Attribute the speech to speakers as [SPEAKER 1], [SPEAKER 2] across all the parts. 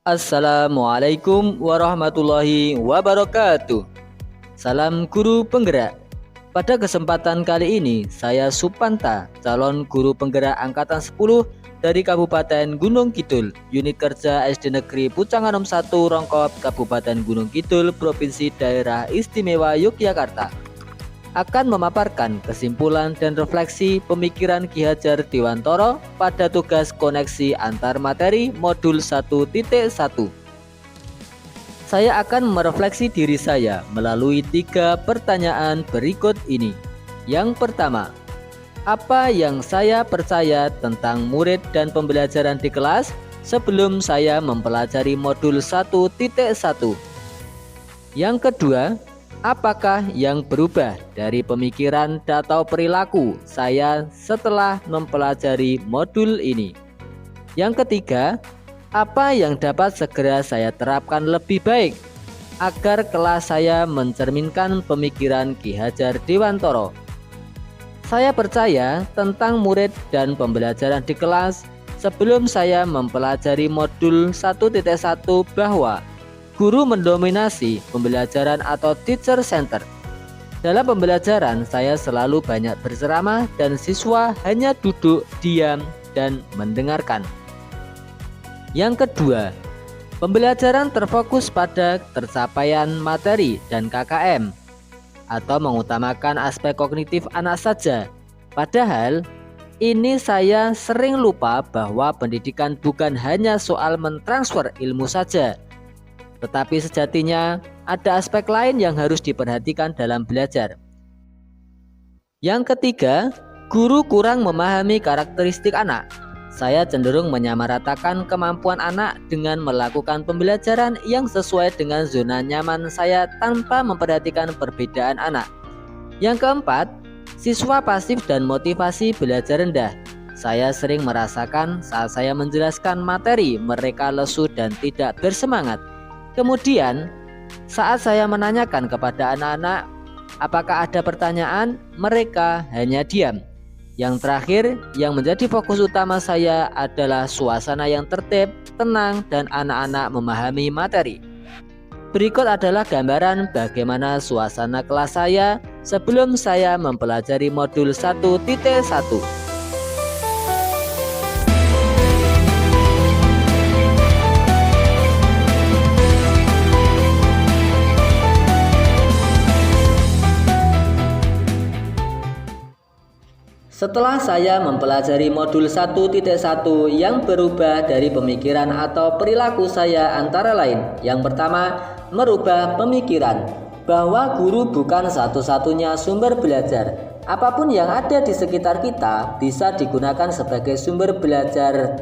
[SPEAKER 1] Assalamualaikum warahmatullahi wabarakatuh. Salam guru penggerak. Pada kesempatan kali ini, saya Supanta, calon guru penggerak angkatan 10 dari Kabupaten Gunung Kidul, unit kerja SD Negeri Pucanganom 1 Rongkop, Kabupaten Gunung Kidul, Provinsi Daerah Istimewa Yogyakarta, akan memaparkan kesimpulan dan refleksi pemikiran Ki Hajar Dewantara pada tugas koneksi antar materi modul 1.1. Saya akan merefleksi diri saya melalui 3 pertanyaan berikut ini. Yang pertama, apa yang saya percaya tentang murid dan pembelajaran di kelas sebelum saya mempelajari modul 1.1? Yang kedua, apakah yang berubah dari pemikiran atau perilaku saya setelah mempelajari modul ini? Yang ketiga, apa yang dapat segera saya terapkan lebih baik agar kelas saya mencerminkan pemikiran Ki Hajar Dewantara? Saya percaya tentang murid dan pembelajaran di kelas sebelum saya mempelajari modul 1.1 bahwa guru mendominasi pembelajaran atau teacher center. Dalam pembelajaran, saya selalu banyak berceramah dan siswa hanya duduk, diam, dan mendengarkan. Yang kedua, pembelajaran terfokus pada tercapaian materi dan KKM atau mengutamakan aspek kognitif anak saja. Padahal, ini saya sering lupa bahwa pendidikan bukan hanya soal mentransfer ilmu saja, tetapi sejatinya ada aspek lain yang harus diperhatikan dalam belajar. Yang ketiga, guru kurang memahami karakteristik anak. Saya cenderung menyamaratakan kemampuan anak dengan melakukan pembelajaran yang sesuai dengan zona nyaman saya tanpa memperhatikan perbedaan anak. Yang keempat, siswa pasif dan motivasi belajar rendah. Saya sering merasakan saat saya menjelaskan materi, mereka lesu dan tidak bersemangat. Kemudian, saat saya menanyakan kepada anak-anak apakah ada pertanyaan, mereka hanya diam. Yang terakhir, yang menjadi fokus utama saya adalah suasana yang tertib, tenang, dan anak-anak memahami materi. Berikut adalah gambaran bagaimana suasana kelas saya sebelum saya mempelajari modul 1.1. Setelah saya mempelajari modul 1.1 yang berubah dari pemikiran atau perilaku saya antara lain. Yang pertama, merubah pemikiran bahwa guru bukan satu-satunya sumber belajar. Apapun yang ada di sekitar kita bisa digunakan sebagai sumber belajar.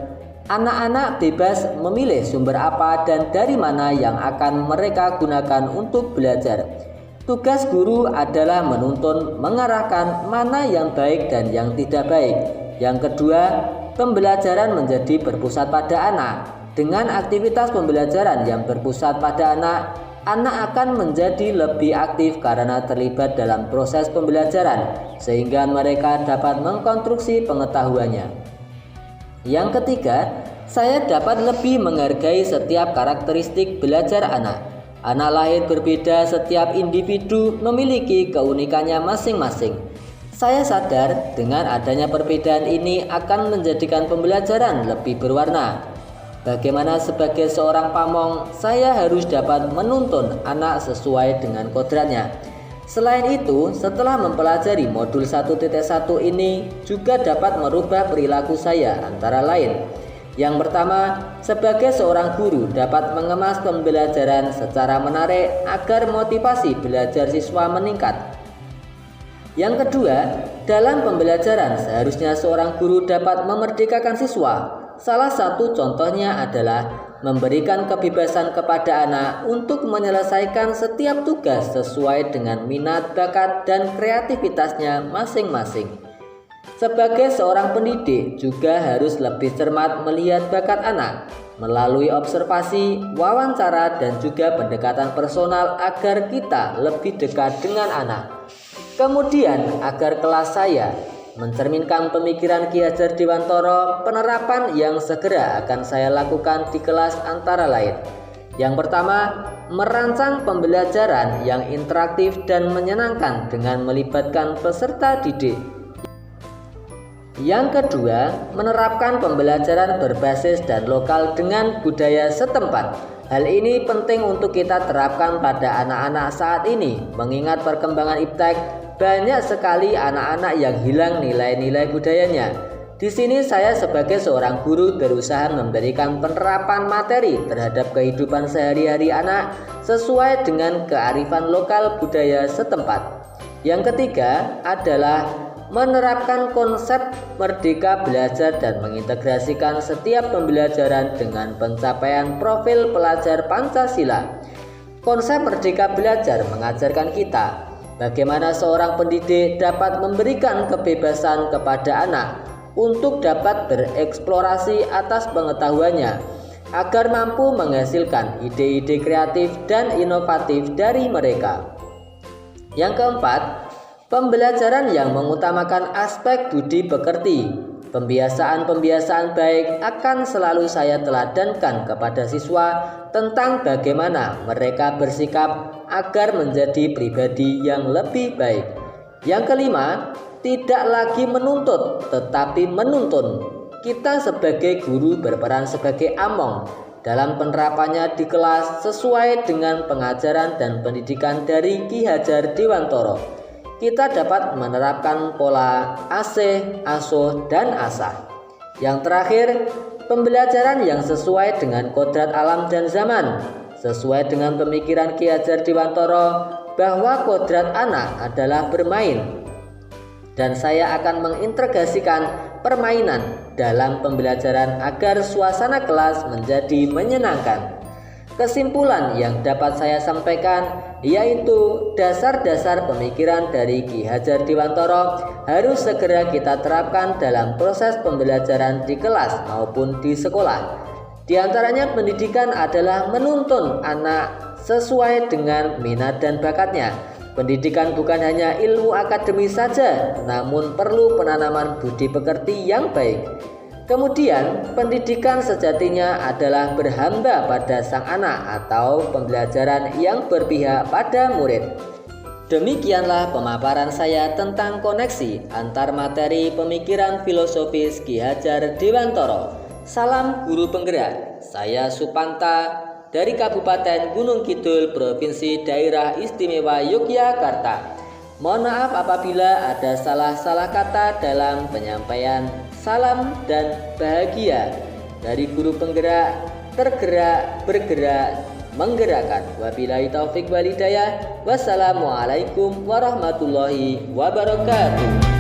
[SPEAKER 1] Anak-anak bebas memilih sumber apa dan dari mana yang akan mereka gunakan untuk belajar. Tugas guru adalah menuntun, mengarahkan mana yang baik dan yang tidak baik. Yang kedua, pembelajaran menjadi berpusat pada anak. Dengan aktivitas pembelajaran yang berpusat pada anak, anak akan menjadi lebih aktif karena terlibat dalam proses pembelajaran, sehingga mereka dapat mengkonstruksi pengetahuannya. Yang ketiga, saya dapat lebih menghargai setiap karakteristik belajar anak. Anak lahir berbeda, setiap individu memiliki keunikannya masing-masing. Saya sadar dengan adanya perbedaan ini akan menjadikan pembelajaran lebih berwarna. Bagaimana sebagai seorang pamong, saya harus dapat menuntun anak sesuai dengan kodratnya. Selain itu, setelah mempelajari modul 1.1 ini juga dapat merubah perilaku saya antara lain. Yang pertama, sebagai seorang guru dapat mengemas pembelajaran secara menarik agar motivasi belajar siswa meningkat. Yang kedua, dalam pembelajaran seharusnya seorang guru dapat memerdekakan siswa. Salah satu contohnya adalah memberikan kebebasan kepada anak untuk menyelesaikan setiap tugas sesuai dengan minat, bakat, dan kreativitasnya masing-masing. Sebagai seorang pendidik juga harus lebih cermat melihat bakat anak melalui observasi, wawancara, dan juga pendekatan personal agar kita lebih dekat dengan anak. Kemudian agar kelas saya mencerminkan pemikiran Ki Hajar Dewantara. Penerapan yang segera akan saya lakukan di kelas antara lain: yang pertama, merancang pembelajaran yang interaktif dan menyenangkan dengan melibatkan peserta didik. Yang kedua, menerapkan pembelajaran berbasis dan lokal dengan budaya setempat. Hal ini penting untuk kita terapkan pada anak-anak saat ini, mengingat perkembangan iptek banyak sekali anak-anak yang hilang nilai-nilai budayanya. Di sini saya sebagai seorang guru berusaha memberikan penerapan materi terhadap kehidupan sehari-hari anak sesuai dengan kearifan lokal budaya setempat. Yang ketiga adalah menerapkan konsep merdeka belajar dan mengintegrasikan setiap pembelajaran dengan pencapaian profil pelajar Pancasila. Konsep merdeka belajar mengajarkan kita bagaimana seorang pendidik dapat memberikan kebebasan kepada anak untuk dapat bereksplorasi atas pengetahuannya agar mampu menghasilkan ide-ide kreatif dan inovatif dari mereka. Yang keempat, pembelajaran yang mengutamakan aspek budi pekerti. Pembiasaan-pembiasaan baik akan selalu saya teladankan kepada siswa tentang bagaimana mereka bersikap agar menjadi pribadi yang lebih baik. Yang kelima, tidak lagi menuntut tetapi menuntun. Kita sebagai guru berperan sebagai among dalam penerapannya di kelas sesuai dengan pengajaran dan pendidikan dari Ki Hajar Dewantara. Kita dapat menerapkan pola asih, asuh, dan asah. Yang terakhir, pembelajaran yang sesuai dengan kodrat alam dan zaman. Sesuai dengan pemikiran Ki Hajar Dewantara bahwa kodrat anak adalah bermain, dan saya akan mengintegrasikan permainan dalam pembelajaran agar suasana kelas menjadi menyenangkan. Kesimpulan yang dapat saya sampaikan yaitu dasar-dasar pemikiran dari Ki Hajar Dewantara harus segera kita terapkan dalam proses pembelajaran di kelas maupun di sekolah. Di antaranya pendidikan adalah menuntun anak sesuai dengan minat dan bakatnya. Pendidikan bukan hanya ilmu akademis saja, namun perlu penanaman budi pekerti yang baik. Kemudian, pendidikan sejatinya adalah berhamba pada sang anak atau pembelajaran yang berpihak pada murid. Demikianlah pemaparan saya tentang koneksi antar materi pemikiran filosofis Ki Hajar Dewantara. Salam guru penggerak. Saya Supanta dari Kabupaten Gunung Kidul, Provinsi Daerah Istimewa Yogyakarta. Mohon maaf apabila ada salah-salah kata dalam penyampaian. Salam dan bahagia dari guru penggerak, tergerak, bergerak, menggerakkan. Wabillahi taufik wal hidayah. Wassalamualaikum warahmatullahi wabarakatuh.